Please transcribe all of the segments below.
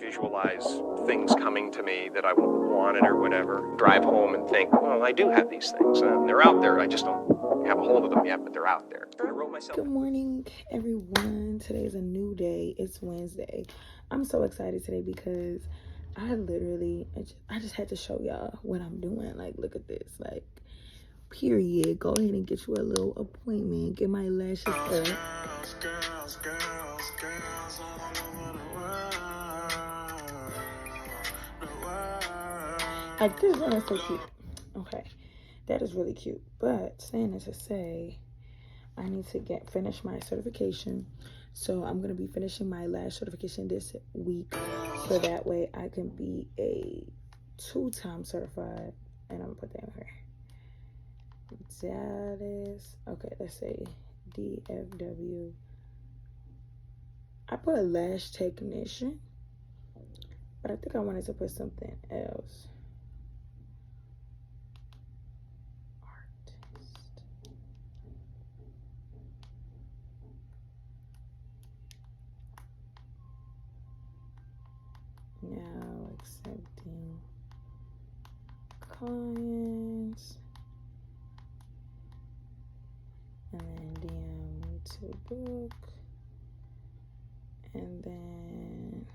visualize things coming to me that I wanted or whatever. Drive home and think, well, I do have these things. They're out there. I just don't have a hold of them yet, but they're out there. Good morning, everyone. Today is a new day. It's Wednesday. I'm so excited today because I just had to show y'all what I'm doing. Like, look at this. Like, period. Go ahead and get you a little appointment. Get my lashes up. Girls all over the world. Like, this one is so cute. Okay, that is really cute. But saying it to say, I need to finish my certification. So I'm going to be finishing my lash certification this week. So that way I can be a 2-time certified. And I'm going to put that in here. That is, okay, let's say DFW. I put a lash technician. But I think I wanted to put something else. Now accepting clients, and then DM to book, and then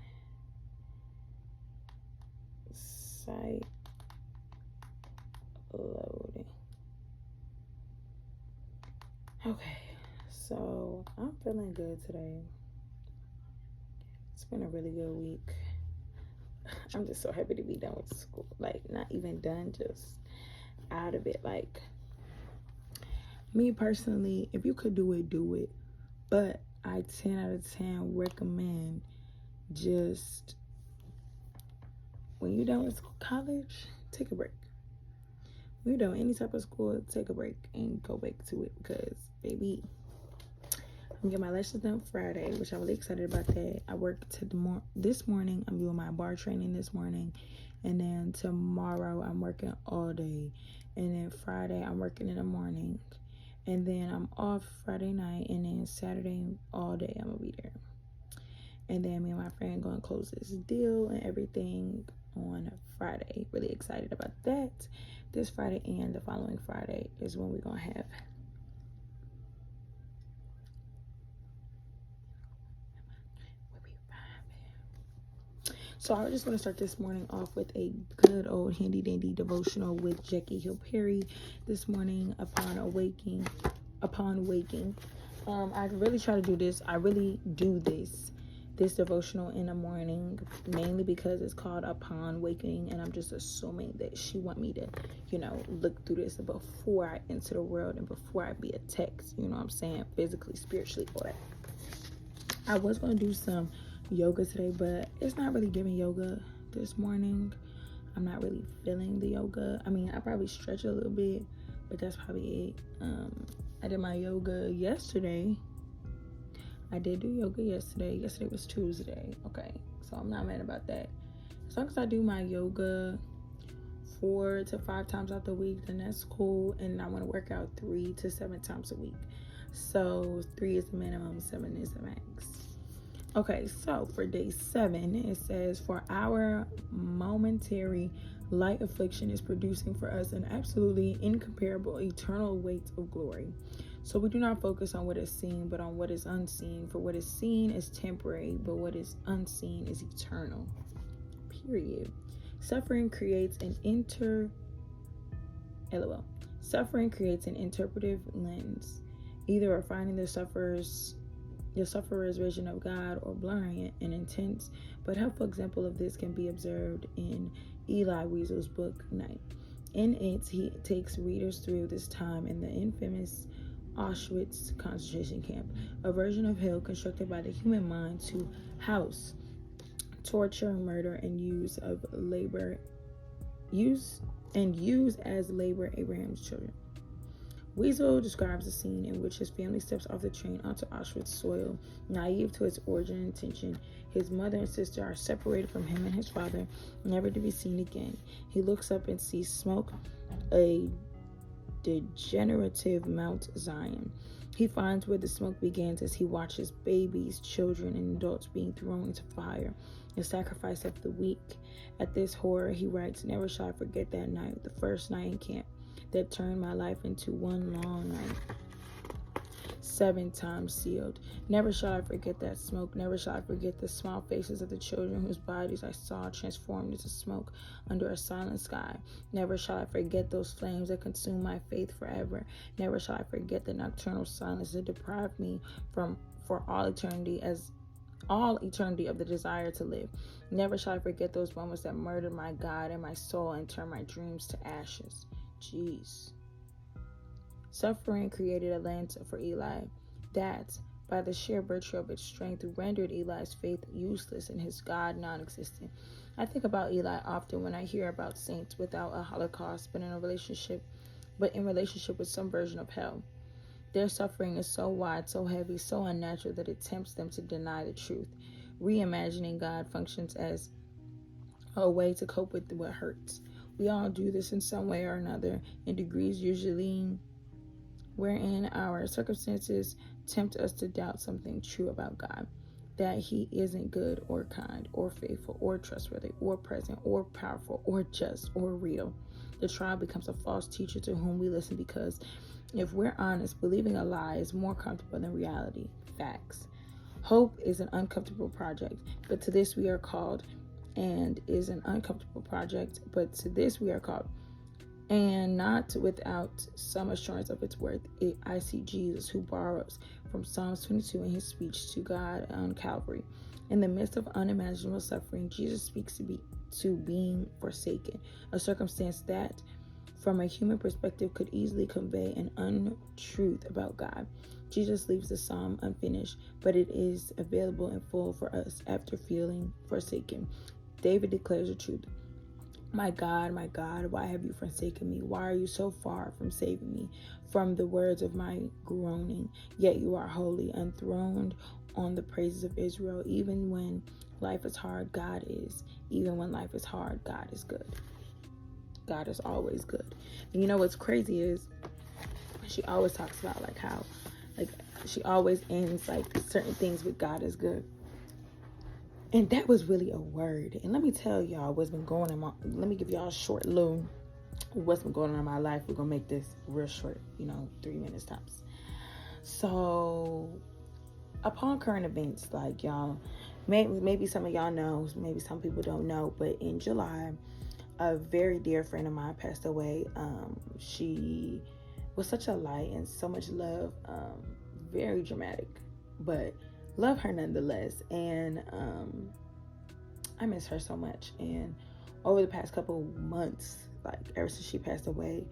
site loading. Okay, so I'm feeling good today. It's been a really good week. I'm just so happy to be done with school. Like, not even done, just out of it. Like, me personally, if you could do it, do it. But I 10 out of 10 recommend just, when you're done with college, take a break. When you're done with any type of school, take a break and go back to it. Because, baby, I'm getting my lashes done Friday, which I'm really excited about that. I work this morning. I'm doing my bar training this morning. And then tomorrow, I'm working all day. And then Friday, I'm working in the morning. And then I'm off Friday night. And then Saturday, all day, I'm going to be there. And then me and my friend going to close this deal and everything on Friday. Really excited about that. This Friday and the following Friday is when we're going to have So I just want to start this morning off with a good old handy dandy devotional with Jackie Hill Perry this morning upon waking. I really try to do this. I really do this devotional in the morning, mainly because it's called Upon Waking, and I'm just assuming that she want me to, look through this before I enter the world and before I be a text, you know what I'm saying, physically, spiritually, all that. I was going to do some yoga today, but it's not really giving yoga this morning. I'm not really feeling the yoga. I mean, I probably stretch a little bit, but that's probably it. I did my yoga yesterday. I did do yoga yesterday. Yesterday was Tuesday. Okay, so I'm not mad about that. As long as I do my yoga 4 to 5 times out the week, then that's cool. And I want to work out 3 to 7 times a week. So 3 is the minimum, 7 is the max. Okay, so for day 7, it says, for our momentary light affliction is producing for us an absolutely incomparable eternal weight of glory. So we do not focus on what is seen, but on what is unseen. For what is seen is temporary, but what is unseen is eternal. Period. Suffering creates an interpretive lens, either refining the sufferer's vision of God or blurring it. An intense but helpful example of this can be observed in Elie Wiesel's book Night. In it, he takes readers through this time in the infamous Auschwitz concentration camp, a version of hell constructed by the human mind to house torture, murder, and use as labor Abraham's children. Wiesel describes a scene in which his family steps off the train onto Auschwitz soil, naive to its origin and intention. His mother and sister are separated from him and his father, never to be seen again. He looks up and sees smoke, a degenerative Mount Zion. He finds where the smoke begins as he watches babies, children, and adults being thrown into fire. the sacrifice of the weak. At this horror, he writes, never shall I forget that night, the first night in camp that turned my life into one long night. 7 times sealed. Never shall I forget that smoke. Never shall I forget the small faces of the children whose bodies I saw transformed into smoke under a silent sky. Never shall I forget those flames that consumed my faith forever. Never shall I forget the nocturnal silence that deprived me for all eternity of the desire to live. Never shall I forget those moments that murdered my God and my soul and turned my dreams to ashes. Jeez. Suffering created a lens for Eli that, by the sheer virtue of its strength, rendered Eli's faith useless and his God non-existent. I think about Eli often when I hear about saints without a Holocaust, but in relationship with some version of hell. Their suffering is so wide, so heavy, so unnatural that it tempts them to deny the truth. Reimagining God functions as a way to cope with what hurts. We all do this in some way or another, in degrees usually wherein our circumstances tempt us to doubt something true about God, that he isn't good or kind or faithful or trustworthy or present or powerful or just or real. The trial becomes a false teacher to whom we listen because, if we're honest, believing a lie is more comfortable than reality. Facts. Hope is an uncomfortable project, but to this we are called, and is an uncomfortable project, but to this we are called. And not without some assurance of its worth. I see Jesus, who borrows from Psalms 22 in his speech to God on Calvary. In the midst of unimaginable suffering, Jesus speaks to being forsaken, a circumstance that, from a human perspective, could easily convey an untruth about God. Jesus leaves the psalm unfinished, but it is available in full for us after feeling forsaken. David declares the truth. My God, why have you forsaken me? Why are you so far from saving me from the words of my groaning? Yet you are holy, enthroned on the praises of Israel. Even when life is hard, God is. Even when life is hard, God is good. God is always good. And you know what's crazy is she always talks about how she always ends certain things with God is good. And that was really a word. And let me tell y'all what's been going on. Let me give y'all a short little what's been going on in my life. We're going to make this real short, 3 minutes tops. So, upon current events, y'all, maybe some of y'all know, maybe some people don't know, but in July, a very dear friend of mine passed away. She was such a light and so much love, very dramatic, but love her nonetheless. And I miss her so much. And over the past couple months, ever since she passed away,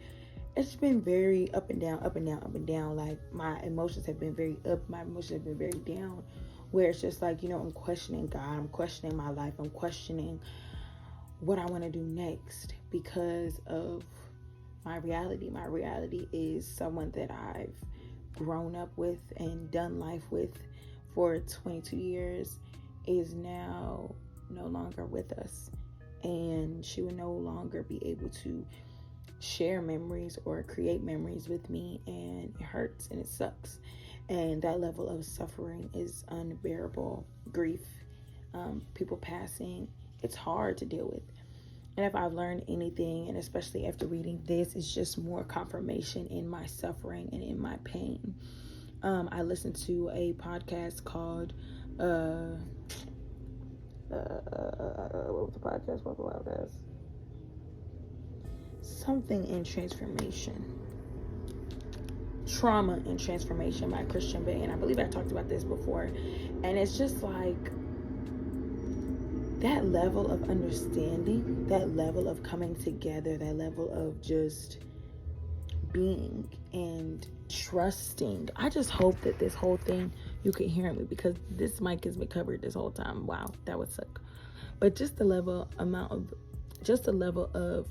it's been very up and down, up and down, up and down. My emotions have been very up, my emotions have been very down, where it's just I'm questioning God, I'm questioning my life, I'm questioning what I want to do next because of my reality. My reality is someone that I've grown up with and done life with for 22 years is now no longer with us, and she will no longer be able to share memories or create memories with me, and it hurts and it sucks. And that level of suffering is unbearable. Grief, people passing, it's hard to deal with. And if I've learned anything, and especially after reading this, it's just more confirmation in my suffering and in my pain. I listened to a podcast called what was the podcast? What was the podcast? Something in Transformation. Trauma and Transformation by Christian Bay. And I believe I talked about this before. And it's just that level of understanding, that level of coming together, that level of just being and trusting. I just hope that this whole thing, you can hear me, because this mic has been covered this whole time. Wow, that would suck. But just the level of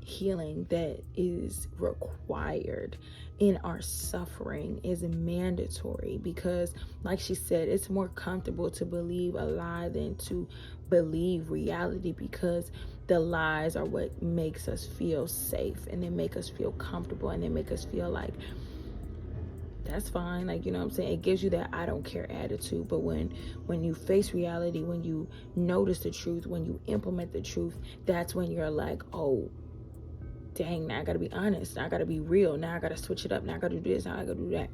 healing that is required in our suffering is mandatory, because like she said, it's more comfortable to believe a lie than to believe reality, because the lies are what makes us feel safe, and they make us feel comfortable, and they make us feel like that's fine. Like, you know what I'm saying? It gives you that I don't care attitude. But when you face reality, when you notice the truth, when you implement the truth, that's when you're like, oh, dang, now I gotta be honest. Now I gotta be real. Now I gotta switch it up. Now I gotta do this. Now I gotta do that.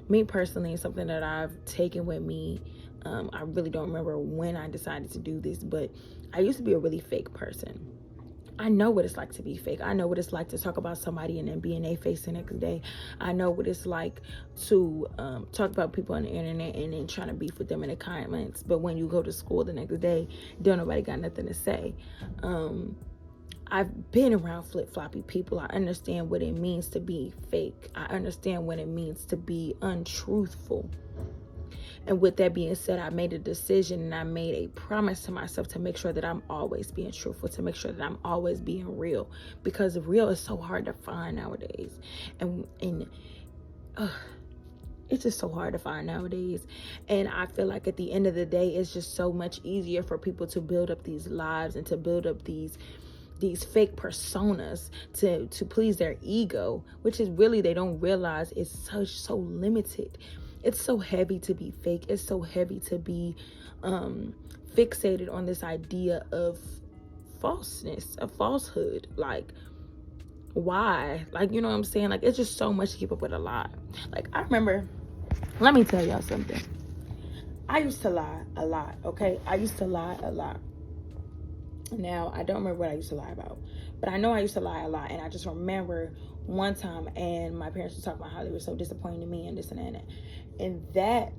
Me personally, it's something that I've taken with me. I really don't remember when I decided to do this, but I used to be a really fake person. I know what it's like to be fake. I know what it's like to talk about somebody and then be in their face the next day. I know what it's like to talk about people on the internet and then trying to beef with them in the comments. But when you go to school the next day, don't nobody got nothing to say. I've been around flip-floppy people. I understand what it means to be fake. I understand what it means to be untruthful. And with that being said, I made a decision and I made a promise to myself to make sure that I'm always being truthful, to make sure that I'm always being real, because real is so hard to find nowadays. And it's just so hard to find nowadays. And I feel like at the end of the day, it's just so much easier for people to build up these lives and to build up these fake personas to please their ego, which is really, they don't realize it's so limited. It's so heavy to be fake. It's so heavy to be fixated on this idea of falseness, of falsehood. Like, why? Like, you know what I'm saying? Like, it's just so much to keep up with a lie. Like, I remember, let me tell y'all something. I used to lie a lot, okay? I used to lie a lot. Now, I don't remember what I used to lie about, but I know I used to lie a lot. And I just remember one time, and my parents were talking about how they were so disappointed in me and this and that. And that,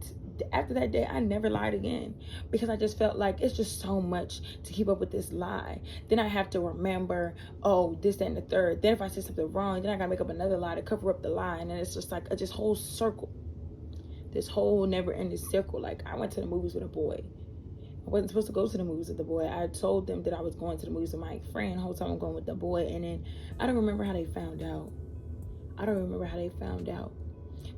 after that day, I never lied again, because I just felt like it's just so much to keep up with this lie. Then I have to remember, oh, this, that, and the third. Then if I say something wrong, then I gotta make up another lie to cover up the lie. And then it's just like a whole circle, this whole never-ending circle. Like, I went to the movies with a boy. I wasn't supposed to go to the movies with the boy. I told them that I was going to the movies with my friend. The whole time I'm going with the boy. And then I don't remember how they found out.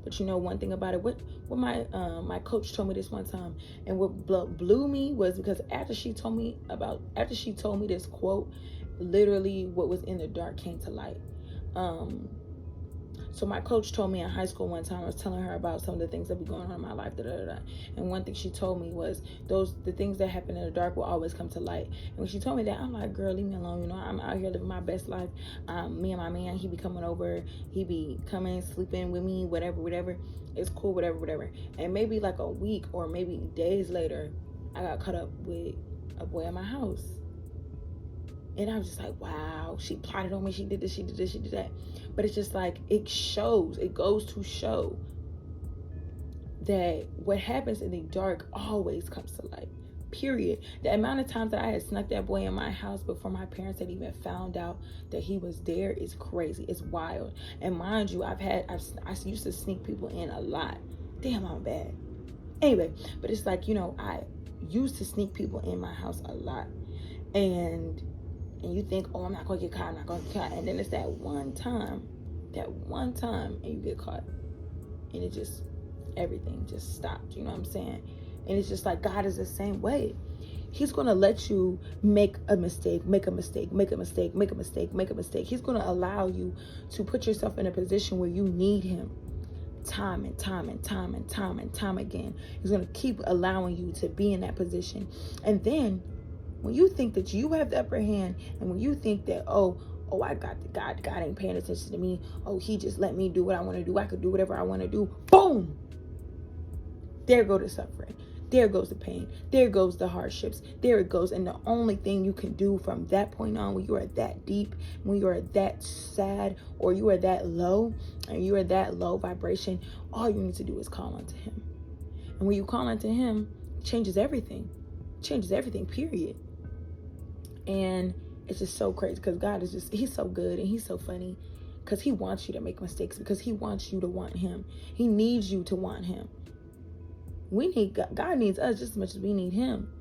But you know one thing about it, what my coach told me this one time, and what blew me was because after she told me this quote, literally what was in the dark came to light. So my coach told me in high school one time, I was telling her about some of the things that be going on in my life, and one thing she told me was the things that happen in the dark will always come to light. And when she told me that, I'm like, girl, leave me alone. You know, I'm out here living my best life. Me and my man, he be coming over, he be coming, sleeping with me, whatever. It's cool, whatever. And maybe like a week or maybe days later, I got caught up with a boy at my house. And I was just like, wow, she plotted on me. She did this, she did that. But it's just like, it goes to show that what happens in the dark always comes to light, period. The amount of times that I had snuck that boy in my house before my parents had even found out that he was there is crazy. It's wild. And mind you, I used to sneak people in a lot. Damn, I'm bad. Anyway, but it's like, you know, I used to sneak people in my house a lot. And you think, oh, I'm not going to get caught. And then it's that one time, and you get caught. And it just, everything just stopped. You know what I'm saying? And it's just like, God is the same way. He's going to let you make a mistake. He's going to allow you to put yourself in a position where you need him time and time again. He's going to keep allowing you to be in that position. And then when you think that you have the upper hand, and when you think that, oh, I got the God ain't paying attention to me. Oh, he just let me do what I want to do. I could do whatever I want to do. Boom! There goes the suffering. There goes the pain. There goes the hardships. There it goes. And the only thing you can do from that point on, when you are that deep, when you are that sad, or you are that low, and you are that low vibration, all you need to do is call unto him. And when you call unto him, it changes everything. Period. And it's just so crazy, because God is he's so good and he's so funny, because he wants you to make mistakes, because he wants you to want him. He needs you to want him. God needs us just as much as we need him.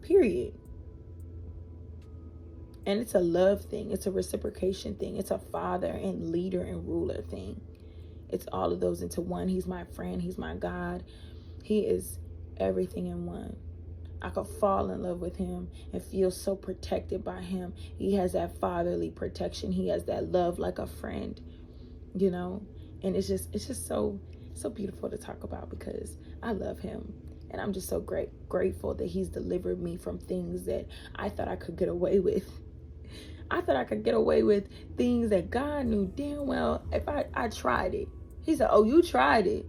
Period. And it's a love thing. It's a reciprocation thing. It's a father and leader and ruler thing. It's all of those into one. He's my friend. He's my God. He is everything in one. I could fall in love with him and feel so protected by him. He has that fatherly protection. He has that love like a friend, you know? And it's just so, so beautiful to talk about because I love him. And I'm just so grateful that he's delivered me from things that I thought I could get away with. I thought I could get away with things that God knew damn well if I tried it. He said, oh, you tried it.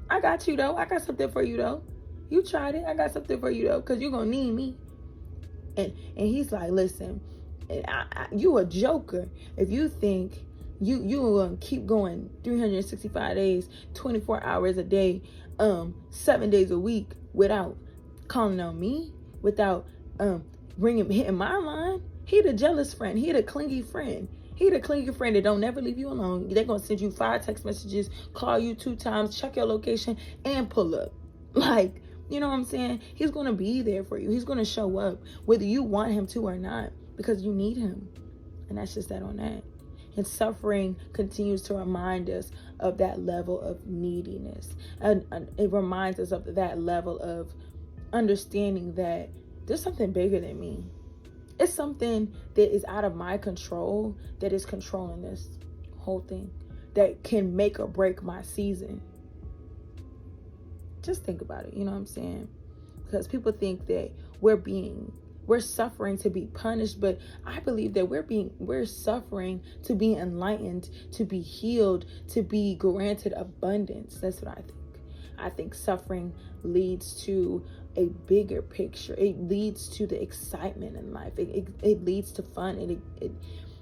I got you though. I got something for you though. You tried it. I got something for you though, because you're going to need me. And he's like, listen, you a joker if you think you going to keep going 365 days, 24 hours a day, 7 days a week without calling on me, without hitting my line. He the jealous friend. He the clingy friend. He the clingy friend that don't never leave you alone. They're going to send you 5 text messages, call you 2 times, check your location, and pull up. Like, you know what I'm saying? He's going to be there for you. He's going to show up whether you want him to or not, because you need him. And that's just that on that. And suffering continues to remind us of that level of neediness. And it reminds us of that level of understanding that there's something bigger than me. It's something that is out of my control that is controlling this whole thing, that can make or break my season. Just think about it, you know what I'm saying? Because people think that we're suffering to be punished, but I believe that we're suffering to be enlightened, to be healed, to be granted abundance. That's what I think. I think suffering leads to a bigger picture. It leads to the excitement in life. It leads to fun.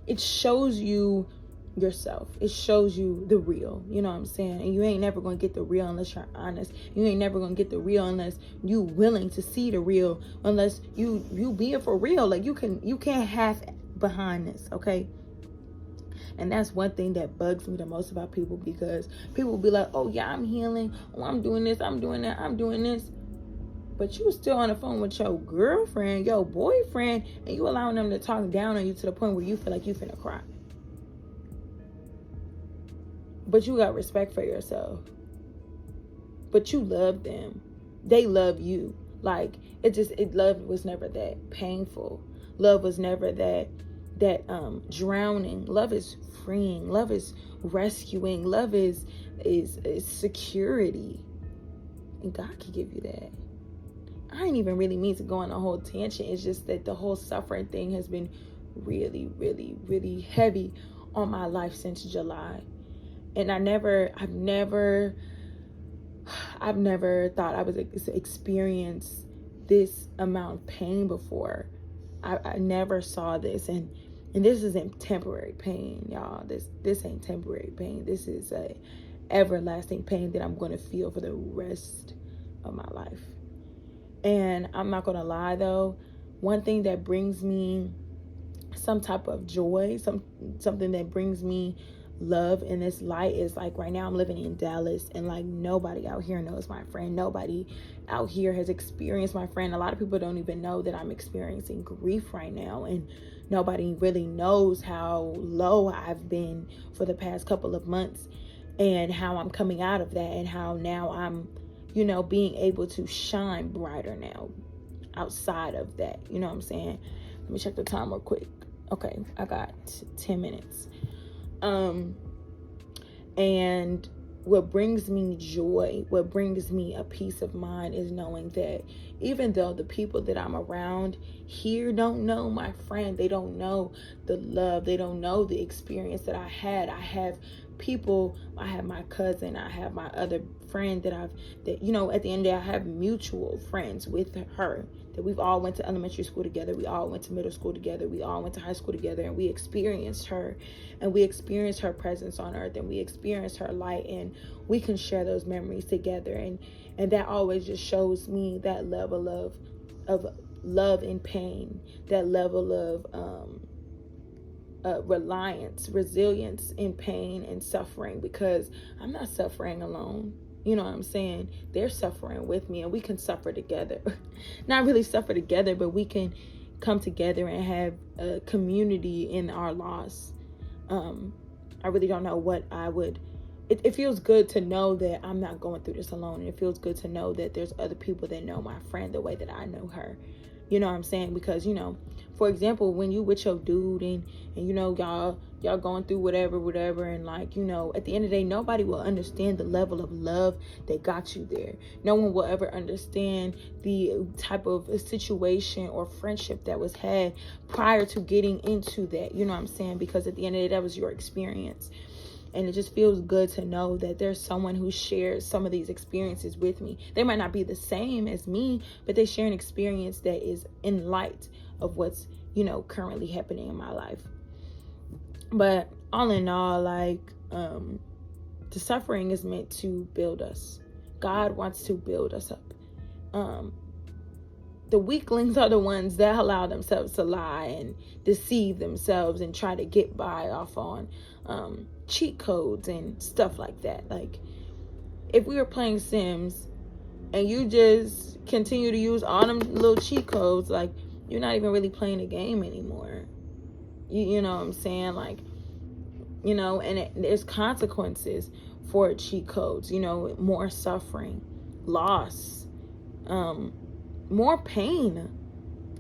It shows you yourself. It shows you the real, you know what I'm saying? And you ain't never going to get the real unless you're honest. You ain't never going to get the real unless you willing to see the real, unless you be it for real. Like you can't half behind this, okay? And that's one thing that bugs me the most about people, because people will be like, oh yeah, I'm healing. Oh, I'm doing this. I'm doing that. I'm doing this. But you still on the phone with your girlfriend, your boyfriend, and you allowing them to talk down on you to the point where you feel like you finna cry. But you got respect for yourself. But you love them. They love you. Like, love was never that painful. Love was never that drowning. Love is freeing. Love is rescuing. Love is security. And God can give you that. I ain't even really mean to go on a whole tangent. It's just that the whole suffering thing has been really, really, really heavy on my life since July. And I've never thought I would experience this amount of pain before. I never saw this, and this isn't temporary pain, y'all. This ain't temporary pain. This is a everlasting pain that I'm going to feel for the rest of my life. And I'm not going to lie though, one thing that brings me some type of joy, something that brings me love in this light is, like, right now I'm living in Dallas, and like nobody out here knows my friend. Nobody out here has experienced my friend. A lot of people don't even know that I'm experiencing grief right now, and nobody really knows how low I've been for the past couple of months, and how I'm coming out of that, and how now I'm, being able to shine brighter now outside of that. You know what I'm saying? Let me check the time real quick. Okay, I got 10 minutes. And what brings me joy, what brings me a peace of mind is knowing that even though the people that I'm around here don't know my friend, they don't know the love, they don't know the experience that I had. I have people, I have my cousin, I have my other friend that at the end of the day, I have mutual friends with her, that we've all went to elementary school together, we all went to middle school together, we all went to high school together, and we experienced her, and we experienced her presence on earth, and we experienced her light, and we can share those memories together, and that always just shows me that level of love and pain, that level of reliance, resilience in pain and suffering, because I'm not suffering alone. You know what I'm saying? They're suffering with me, and we can suffer together. Not really suffer together, but we can come together and have a community in our loss. I really don't know what I would... It feels good to know that I'm not going through this alone. And it feels good to know that there's other people that know my friend the way that I know her. You know what I'm saying? Because, you know, for example, when you with your dude and you know, y'all going through whatever, and like, you know, at the end of the day, nobody will understand the level of love that got you there. No one will ever understand the type of situation or friendship that was had prior to getting into that. You know what I'm saying? Because at the end of the day, that was your experience. And it just feels good to know that there's someone who shares some of these experiences with me. They might not be the same as me, but they share an experience that is in light of what's, you know, currently happening in my life. But all in all, like, the suffering is meant to build us. God wants to build us up. The weaklings are the ones that allow themselves to lie and deceive themselves and try to get by off on cheat codes and stuff like that. Like, if we were playing Sims and you just continue to use all them little cheat codes, like, you're not even really playing a game anymore. You know what I'm saying? Like, you know, and there's consequences for cheat codes, you know, more suffering, loss, more pain.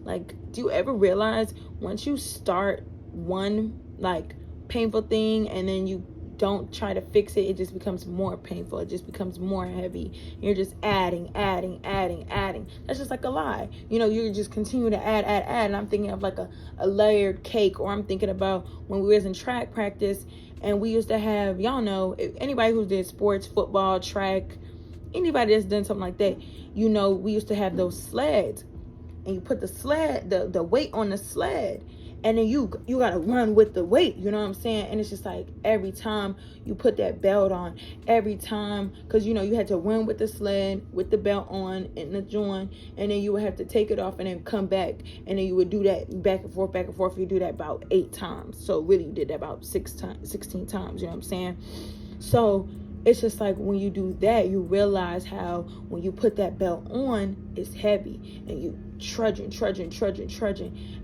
Like, do you ever realize once you start one, like, painful thing and then you don't try to fix it, it just becomes more painful. It just becomes more heavy. You're just adding. That's just like a lie. You know, you just continue to add. And I'm thinking of like a layered cake, or I'm thinking about when we was in track practice and we used to have, y'all know, anybody who did sports, football, track, anybody that's done something like that, you know, we used to have those sleds, and you put the sled, the weight on the sled, and then you gotta run with the weight, you know what I'm saying? And it's just like every time you put that belt on, every time, because you know you had to run with the sled with the belt on and the joint, and then you would have to take it off and then come back, and then you would do that back and forth. You do that about 8 times. So really you did that about 16 times, you know what I'm saying? So it's just like when you do that, you realize how when you put that belt on, it's heavy, and you trudging.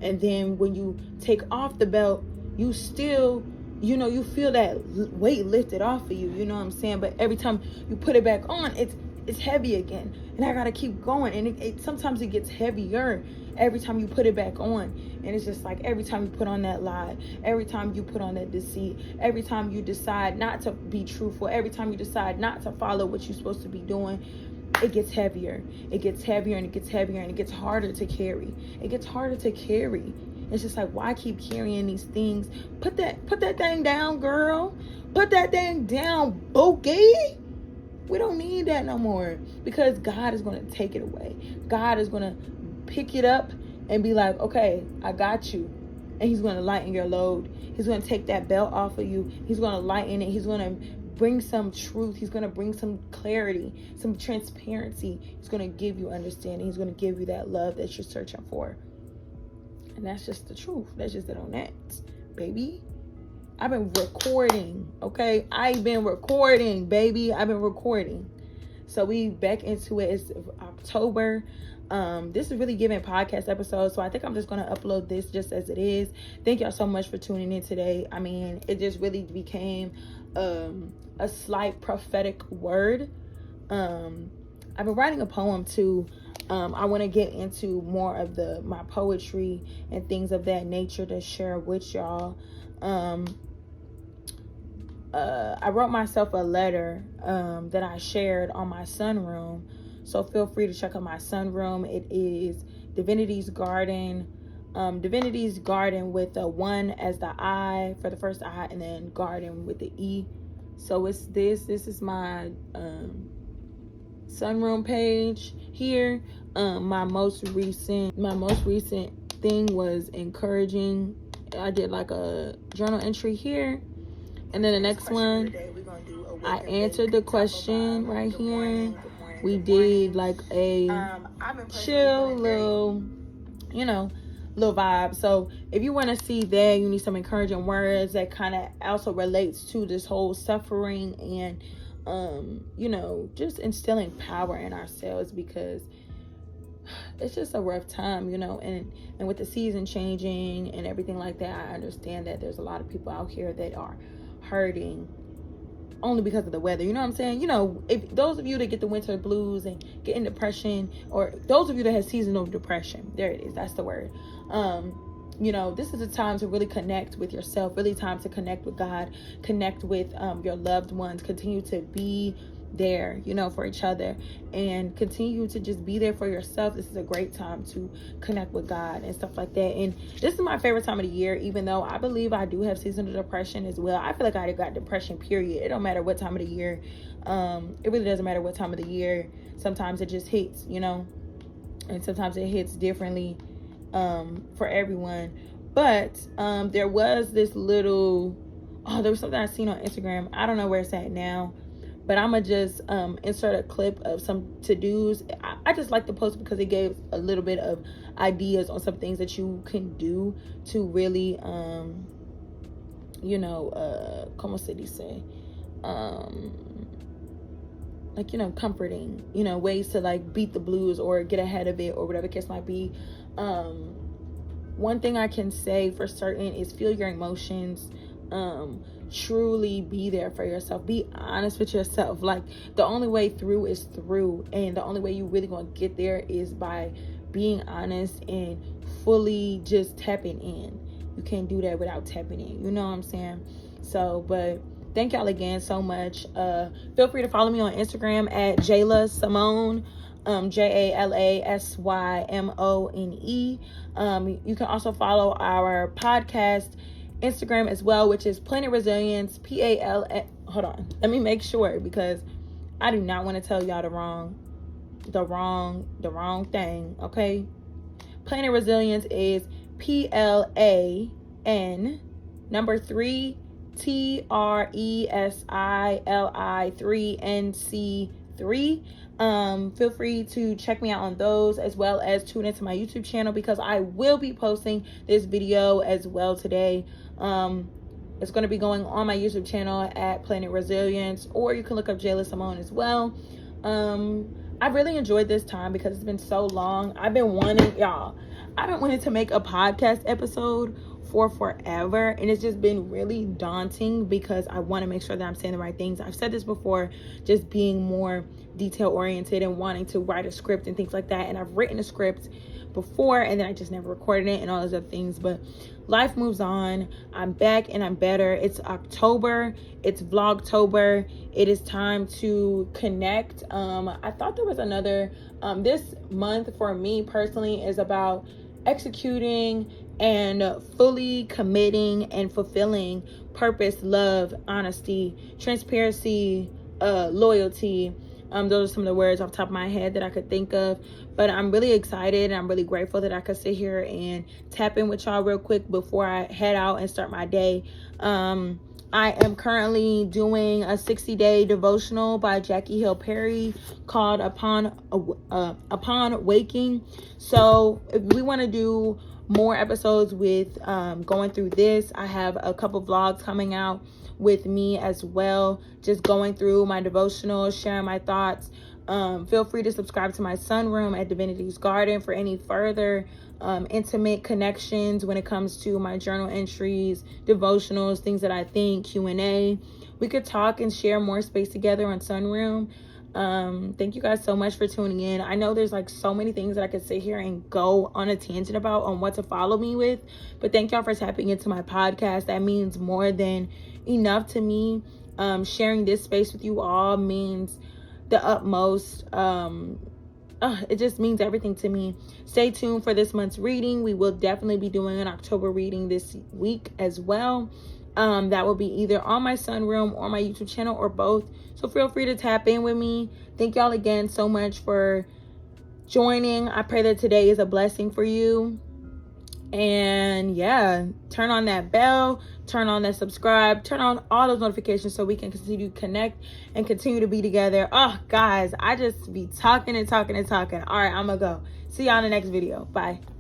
And then when you take off the belt, you still, you know, you feel that weight lifted off of you, you know what I'm saying? But every time you put it back on, it's heavy again. And I gotta keep going. And sometimes it gets heavier every time you put it back on. And it's just like every time you put on that lie, every time you put on that deceit, every time you decide not to be truthful, every time you decide not to follow what you're supposed to be doing, it gets heavier. It gets heavier and it gets heavier, and it gets harder to carry. It's just like, why keep carrying these things? Put that thing down, girl. Put that thing down, bookie. We don't need that no more, because God is going to take it away. God is going to pick it up and be like, okay, I got you. And he's going to lighten your load. He's going to take that belt off of you. He's going to lighten it. He's going to bring some truth. He's going to bring some clarity, some transparency. He's going to give you understanding. He's going to give you that love that you're searching for. And that's just the truth. That's just it on that, baby. I've been recording, okay? I've been recording, baby. I've been recording. So we back into it. It's October. This is really giving podcast episodes, so I think I'm just going to upload this just as it is. Thank y'all so much for tuning in today. I mean, it just really became a slight prophetic word. I've been writing a poem too. I want to get into more of my poetry and things of that nature to share with y'all. I wrote myself a letter that I shared on my sunroom. So feel free to check out my sunroom. It is Divinity's Garden. Divinity's Garden with a 1 as the I for the first I, and then garden with the E. So it's this is my sunroom page here. My most recent thing was encouraging. I did like a journal entry here, and then the next one, I answered the question right here. We did like a chill little, little vibe. So if you want to see that, you need some encouraging words that kind of also relates to this whole suffering and just instilling power in ourselves, because it's just a rough time, and with the season changing and everything like that, I understand that there's a lot of people out here that are hurting only because of the weather. You know what I'm saying? You know, if those of you that get the winter blues and get in depression, or those of you that have seasonal depression, there it is, that's the word. You know, this is a time to really connect with yourself, really time to connect with God, connect with your loved ones, continue to be there, you know, for each other, and continue to just be there for yourself. This is a great time to connect with God and stuff like that. And this is my favorite time of the year, even though I believe I do have seasonal depression as well. I feel like I got depression, period. It don't matter what time of the year. It really doesn't matter what time of the year. Sometimes it just hits, you know, and sometimes it hits differently for everyone. But there was this little, there was something I seen on Instagram. I don't know where it's at now, but I'm going to just insert a clip of some to-dos. I just like the post because it gave a little bit of ideas on some things that you can do to really, you know, como se dice? Like, you know, comforting, you know, ways to like beat the blues or get ahead of it or whatever the case might be. One thing I can say for certain is feel your emotions. Truly be there for yourself. Be honest with yourself. Like, the only way through is through, and the only way you really gonna get there is by being honest and fully just tapping in. You can't do that without tapping in, you know what I'm saying? So, but thank y'all again so much. Feel free to follow me on Instagram at Jayla Simone, JALASYMONE. You can also follow our podcast Instagram as well, which is Planet Resilience, hold on, let me make sure, because I do not want to tell y'all the wrong thing. Okay, Planet Resilience is PLAN number 3 TRESILI 3NC3. Feel free to check me out on those, as well as tune into my YouTube channel, because I will be posting this video as well today. It's going to be going on my YouTube channel at Planet Resilience, or you can look up Jayla Simone as well. I've really enjoyed this time because it's been so long. I've been wanting to make a podcast episode for forever, and it's just been really daunting because I want to make sure that I'm saying the right things. I've said this before, just being more detail oriented and wanting to write a script and things like that, and I've written a script before and then I just never recorded it and all those other things, but life moves on. I'm back and I'm better. It's October, it's Vlogtober. It is time to connect. I thought there was another this month for me personally is about executing and fully committing and fulfilling purpose, love, honesty, transparency, loyalty. Those are some of the words off the top of my head that I could think of. But I'm really excited and I'm really grateful that I could sit here and tap in with y'all real quick before I head out and start my day. I am currently doing a 60-day devotional by Jackie Hill Perry called Upon Waking. So if we want to do more episodes with going through this, I have a couple vlogs coming out with me as well, just going through my devotional, sharing my thoughts. Feel free to subscribe to my sunroom at Divinity's Garden for any further intimate connections when it comes to my journal entries, devotionals, things that I think, Q&A. We could talk and share more space together on sunroom. Thank you guys so much for tuning in. I know there's like so many things that I could sit here and go on a tangent about on what to follow me with, but thank y'all for tapping into my podcast. That means more than enough to me. Sharing this space with you all means the utmost. It just means everything to me. Stay tuned for this month's reading. We will definitely be doing an October reading this week as well. That will be either on my sunroom or my YouTube channel or both. So feel free to tap in with me. Thank y'all again so much for joining. I pray that today is a blessing for you. And yeah, turn on that bell, turn on that subscribe, turn on all those notifications so we can continue to connect and continue to be together. Oh, guys, I just be talking and talking and talking. All right, I'm gonna go. See y'all in the next video. Bye.